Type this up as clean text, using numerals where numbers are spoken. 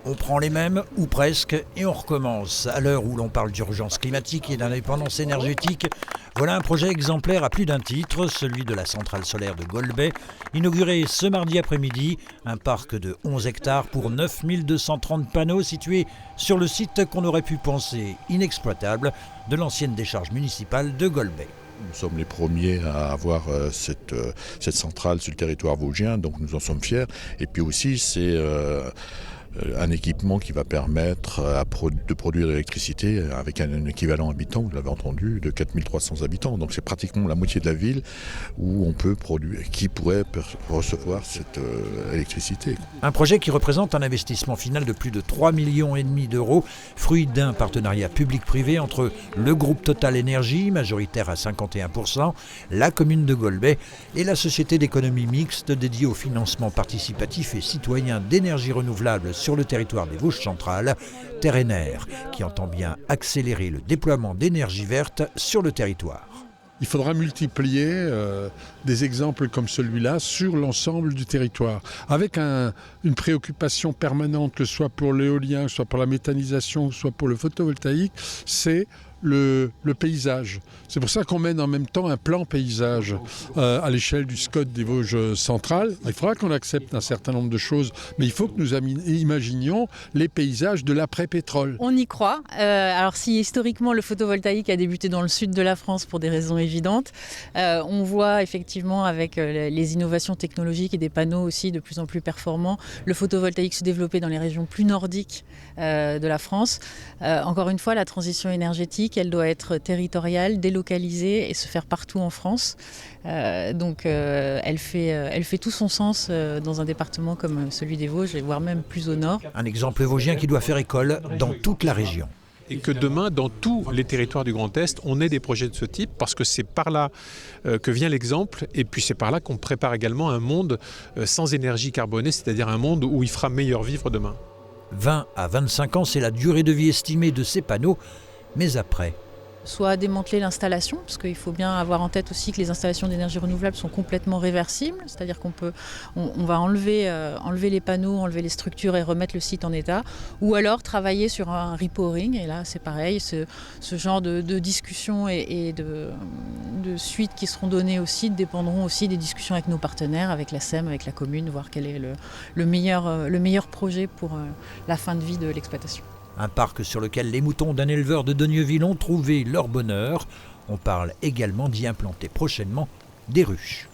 On prend les mêmes, ou presque, et on recommence. À l'heure où l'on parle d'urgence climatique et d'indépendance énergétique, voilà un projet exemplaire à plus d'un titre, celui de la centrale solaire de Golbey, inauguré ce mardi après-midi, un parc de 11 hectares pour 9230 panneaux situés sur le site qu'on aurait pu penser inexploitable de l'ancienne décharge municipale de Golbey. Nous sommes les premiers à avoir cette centrale sur le territoire vosgien, donc nous en sommes fiers. Et puis aussi, c'est un équipement qui va permettre de produire de l'électricité avec un équivalent habitant, vous l'avez entendu, de 4300 habitants. Donc c'est pratiquement la moitié de la ville où on peut produire, qui pourrait recevoir cette électricité. Un projet qui représente un investissement final de plus de 3,5 millions d'euros, fruit d'un partenariat public-privé entre le groupe Total Énergie, majoritaire à 51%, la commune de Golbey et la société d'économie mixte dédiée au financement participatif et citoyen d'énergie renouvelable sur le territoire des Vosges centrales, Terrener, qui entend bien accélérer le déploiement d'énergie verte sur le territoire. Il faudra multiplier des exemples comme celui-là sur l'ensemble du territoire, avec une préoccupation permanente, que ce soit pour l'éolien, que ce soit pour la méthanisation, que ce soit pour le photovoltaïque, c'est le paysage. C'est pour ça qu'on mène en même temps un plan paysage à l'échelle du SCOT des Vosges centrales. Il faudra qu'on accepte un certain nombre de choses, mais il faut que nous imaginions les paysages de l'après-pétrole. On y croit. Alors si historiquement le photovoltaïque a débuté dans le sud de la France pour des raisons évidentes, on voit effectivement avec les innovations technologiques et des panneaux aussi de plus en plus performants, le photovoltaïque se développer dans les régions plus nordiques de la France. Encore une fois, la transition énergétique, elle doit être territoriale, délocalisée et se faire partout en France. Donc elle fait tout son sens dans un département comme celui des Vosges, voire même plus au nord. Un exemple vosgien qui doit faire école dans toute la région. Et que demain, dans tous les territoires du Grand Est, on ait des projets de ce type, parce que c'est par là que vient l'exemple, et puis c'est par là qu'on prépare également un monde sans énergie carbonée, c'est-à-dire un monde où il fera meilleur vivre demain. 20 à 25 ans, c'est la durée de vie estimée de ces panneaux, mais après... Soit démanteler l'installation, parce qu'il faut bien avoir en tête aussi que les installations d'énergie renouvelable sont complètement réversibles, c'est-à-dire on va enlever les panneaux, enlever les structures et remettre le site en état, ou alors travailler sur un repowering, et là c'est pareil, ce genre de discussions et de suites qui seront données au site dépendront aussi des discussions avec nos partenaires, avec la SEM, avec la commune, voir quel est le meilleur projet pour la fin de vie de l'exploitation. Un parc sur lequel les moutons d'un éleveur de Dogneuville ont trouvé leur bonheur. On parle également d'y implanter prochainement des ruches.